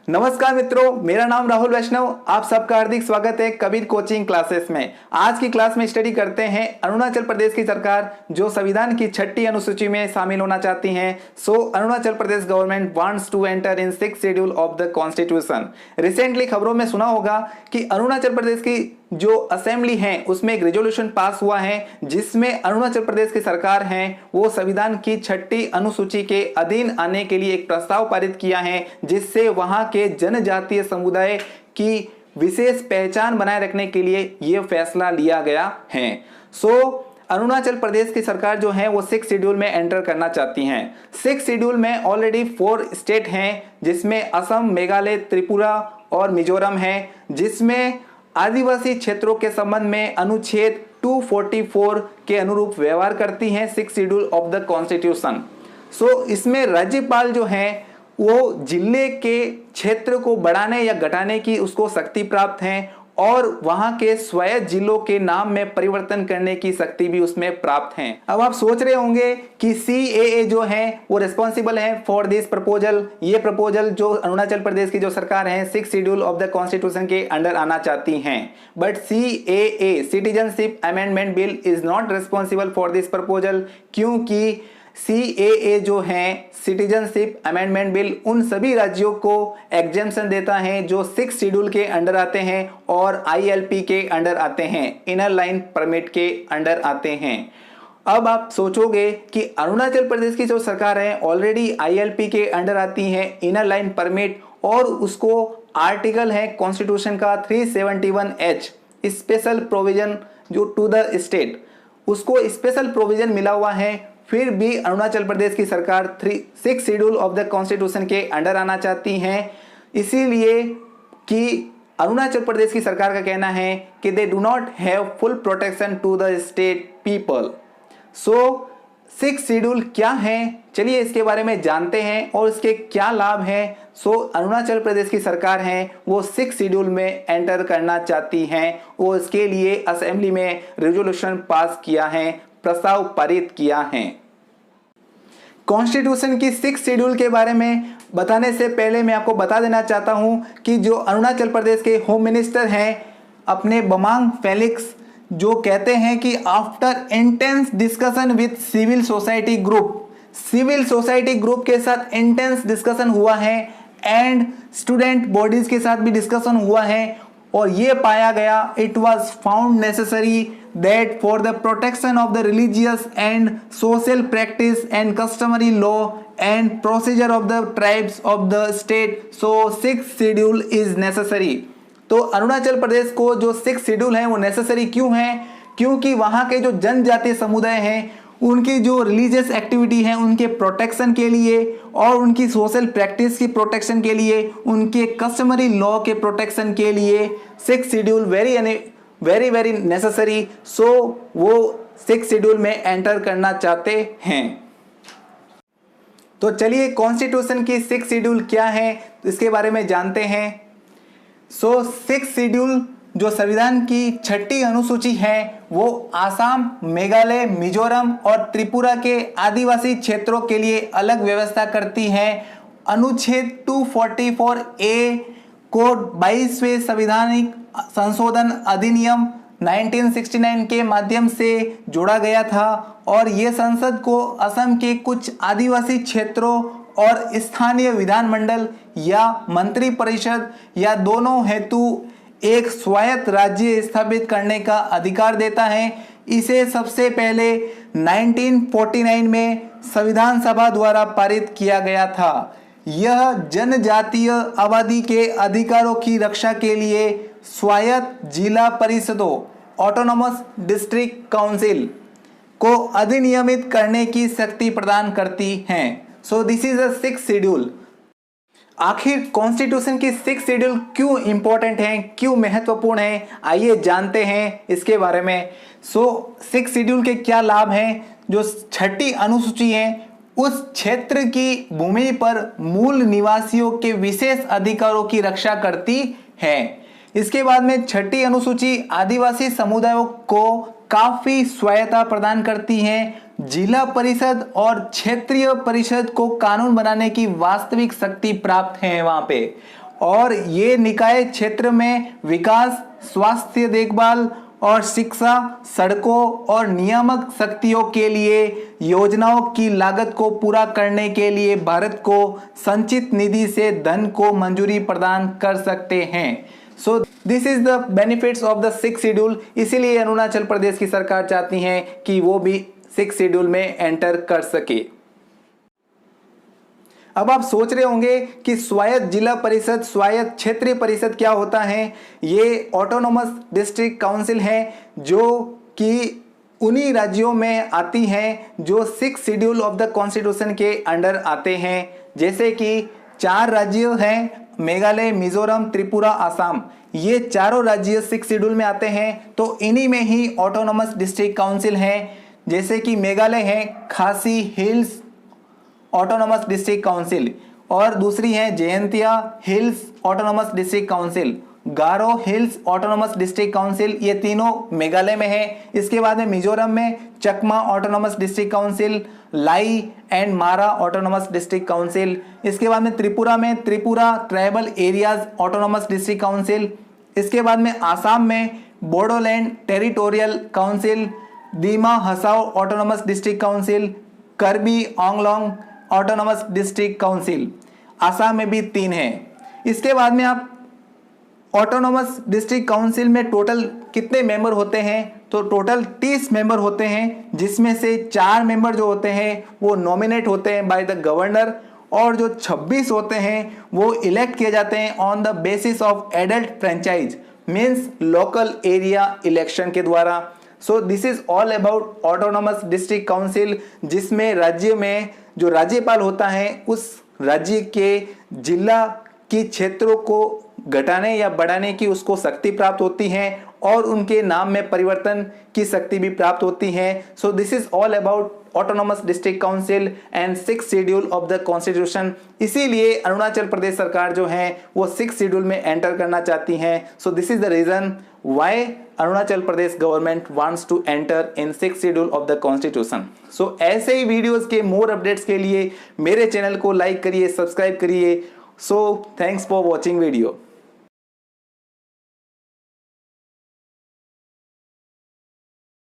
नमस्कार मित्रों, मेरा नाम राहुल वैष्णव। आप सबका हार्दिक स्वागत है कबीर कोचिंग क्लासेस में। आज की क्लास में स्टडी करते हैं अरुणाचल प्रदेश की सरकार जो संविधान की 6ठी अनुसूची में शामिल होना चाहती हैं। Arunachal Pradesh government wants to enter in 6th schedule of the constitution. Recently खबरों में सुना होगा कि अरुणाचल प्रदेश की जो असेंबली है उसमें एक रेजोल्यूशन पास हुआ है जिसमें अरुणाचल प्रदेश की सरकार है वो संविधान की 6ठी अनुसूची के अधीन आने के लिए एक प्रस्ताव पारित किया है, जिससे वहां के जनजातीय समुदाय की विशेष पहचान बनाए रखने के लिए यह फैसला लिया गया है। अरुणाचल प्रदेश की सरकार जो है वो 6th शेड्यूल में एंटर करना चाहती हैं। 6th शेड्यूल में ऑलरेडी 4 स्टेट हैं जिसमें असम, मेघालय, त्रिपुरा और मिजोरम है, जिसमें आदिवासी क्षेत्रों के संबंध में अनुच्छेद 244 के अनुरूप व्यवहार करती हैं 6th schedule of the constitution. इसमें राज्यपाल जो है वो जिले के क्षेत्र को बढ़ाने या घटाने की उसको शक्ति प्राप्त है और वहां के स्वायत्त जिलों के नाम में परिवर्तन करने की शक्ति भी उसमें प्राप्त है। अब आप सोच रहे होंगे कि CAA जो है वो रिस्पॉन्सिबल है फॉर दिस प्रपोजल। ये प्रपोजल जो अरुणाचल प्रदेश की जो सरकार है 6th schedule of the constitution के अंडर आना चाहती हैं, but CAA citizenship amendment bill is not responsible for this proposal, क्योंकि CAA जो है सिटीजनशिप अमेंडमेंट बिल उन सभी राज्यों को एग्जेम्पशन देता है जो 6th शेड्यूल के अंडर आते हैं और ILP के अंडर आते हैं, इनर लाइन परमिट के अंडर आते हैं। अब आप सोचोगे कि अरुणाचल प्रदेश की जो सरकार है ऑलरेडी ILP के अंडर आती है, इनर लाइन परमिट, और उसको आर्टिकल है कॉन्स्टिट्यूशन का 371H स्पेशल प्रोविजन जो टू द स्टेट, उसको स्पेशल प्रोविजन मिला हुआ है। फिर भी अरुणाचल प्रदेश की सरकार 6th schedule of the constitution के अंडर आना चाहती हैं, इसीलिए कि अरुणाचल प्रदेश की सरकार का कहना है कि they do not have full protection to the state people. 6th schedule क्या है, चलिए इसके बारे में जानते हैं और इसके क्या लाभ हैं। अरुणाचल प्रदेश की सरकार है वो 6th शेड्यूल में एंटर करना चाहती हैं, वो इसके लिए असेंबली में रेजोल्यूशन पास किया है, प्रस्ताव पारित किया है। कॉन्स्टिट्यूशन की 6th शेड्यूल के बारे में बताने से पहले मैं आपको बता देना चाहता हूं कि जो अरुणाचल प्रदेश के होम मिनिस्टर हैं अपने बमांग फेलिक्स, जो कहते हैं कि after intense discussion with civil society group के साथ इंटेंस डिस्कशन हुआ है एंड स्टूडेंट बॉडीज के साथ भी डिस्कशन हुआ है, और ये पाया गया it was found necessary that for the protection of the religious and social practice and customary law and procedure of the tribes of the state, so 6th schedule is necessary। तो अरुणाचल प्रदेश को जो 6th schedule है वो necessary क्यों है, क्योंकि वहां के जो जनजातीय समुदाय हैं उनकी जो रिलीजियस एक्टिविटी है उनके प्रोटेक्शन के लिए और उनकी सोशल प्रैक्टिस की प्रोटेक्शन के लिए, उनके कस्टमरी लॉ के प्रोटेक्शन के लिए 6th शेड्यूल वेरी नेसेसरी। वो 6th शेड्यूल में एंटर करना चाहते हैं। तो चलिए कॉन्स्टिट्यूशन की 6th शेड्यूल क्या है इसके बारे में जानते हैं। 6th शेड्यूल जो संविधान की 6ठी अनुसूची है वो आसाम, मेघालय, मिजोरम और त्रिपुरा के आदिवासी क्षेत्रों के लिए अलग व्यवस्था करती है। अनुच्छेद 244A को 22वें संविधानिक संशोधन अधिनियम 1969 के माध्यम से जोड़ा गया था और यह संसद को असम के कुछ आदिवासी क्षेत्रों और स्थानीय विधानमंडल या मंत्री परिषद या दोनों हेतु एक स्वायत्त राज्य स्थापित करने का अधिकार देता है। इसे सबसे पहले 1949 में संविधान सभा द्वारा पारित किया गया था। यह जनजातीय आबादी के अधिकारों की रक्षा के लिए स्वायत्त जिला परिषदों ऑटोनोमस डिस्ट्रिक्ट काउंसिल को अधिनियमित करने की शक्ति प्रदान करती हैं। This is the 6th schedule. आखिर कॉन्स्टिट्यूशन की 6th शेड्यूल क्यों इंपॉर्टेंट है, क्यों महत्वपूर्ण है, आइए जानते हैं इसके बारे में। 6th शेड्यूल के क्या लाभ हैं। जो 6ठी अनुसूची है उस क्षेत्र की भूमि पर मूल निवासियों के विशेष अधिकारों की रक्षा करती है। इसके बाद में 6ठी अनुसूची आदिवासी समुदायों को काफी स्वायत्ता प्रदान करती है। जिला परिषद और क्षेत्रीय परिषद को कानून बनाने की वास्तविक शक्ति प्राप्त है वहां पे। और ये निकाय क्षेत्र में विकास, स्वास्थ्य देखभाल और शिक्षा, सड़कों और नियामक शक्तियों के लिए योजनाओं की लागत को पूरा करने के लिए भारत को संचित निधि से धन को मंजूरी प्रदान कर सकते हैं। सो this is the benefits of the 6th schedule. इसीलिए अरुणाचल प्रदेश की सरकार चाहती है कि वो भी 6th शेड्यूल में एंटर कर सके। अब आप सोच रहे होंगे कि स्वायत्त जिला परिषद, स्वायत्त क्षेत्रीय परिषद क्या होता है। ये ऑटोनोमस डिस्ट्रिक्ट काउंसिल है जो कि उन्हीं राज्यों में आती हैं जो 6th schedule of the constitution के अंडर आते हैं। जैसे कि 4 राज्य हैं, मेघालय, मिजोरम, त्रिपुरा, असम। ये चारों राज्य 6th शेड्यूल में आते हैं, तो इन्हीं में ही ऑटोनोमस डिस्ट्रिक्ट काउंसिल है। जैसे कि मेघालय है खासी हिल्स ऑटोनोमस डिस्ट्रिक्ट काउंसिल, और दूसरी है Jaintia hills autonomous district council, Garo hills autonomous district council. ये तीनों मेघालय में है। इसके बाद में मिजोरम में Chakma autonomous district council, Lai and Mara autonomous district council. इसके बाद में त्रिपुरा में Tripura tribal areas autonomous district council. इसके बाद में आसाम में Bodoland territorial council, Dima Hasao autonomous district council, Karbi Anglong autonomous district council. Assam में भी 3 है। इसके बाद में आप ऑटोनोमस डिस्ट्रिक्ट काउंसिल में टोटल कितने मेंबर होते हैं, तो टोटल 30 मेंबर होते हैं, जिसमें से 4 मेंबर जो होते हैं वो नॉमिनेट होते हैं बाय द गवर्नर, और जो 26 होते हैं वो इलेक्ट किए जाते हैं on the basis of adult franchise, means local area election के द्वारा। सो this is all about autonomous district council, जिसमें राज्य में जो राज्यपाल होता है उस राज्य के जिला की क्षेत्रों को घटाने या बढ़ाने की उसको शक्ति प्राप्त होती है, और उनके नाम में परिवर्तन की शक्ति भी प्राप्त होती है। So this is all about autonomous district council and 6th schedule of the constitution. इसीलिए अरुणाचल प्रदेश सरकार जो है वो 6th शेड्यूल में एंटर करना चाहती है। So this is the reason why Arunachal Pradesh government wants to enter in 6th schedule of the constitution. So ऐसे ही वीडियोस के मोर अपडेट्स के लिए मेरे चैनल को लाइक करिए, सब्सक्राइब करिए। So thanks for watching video.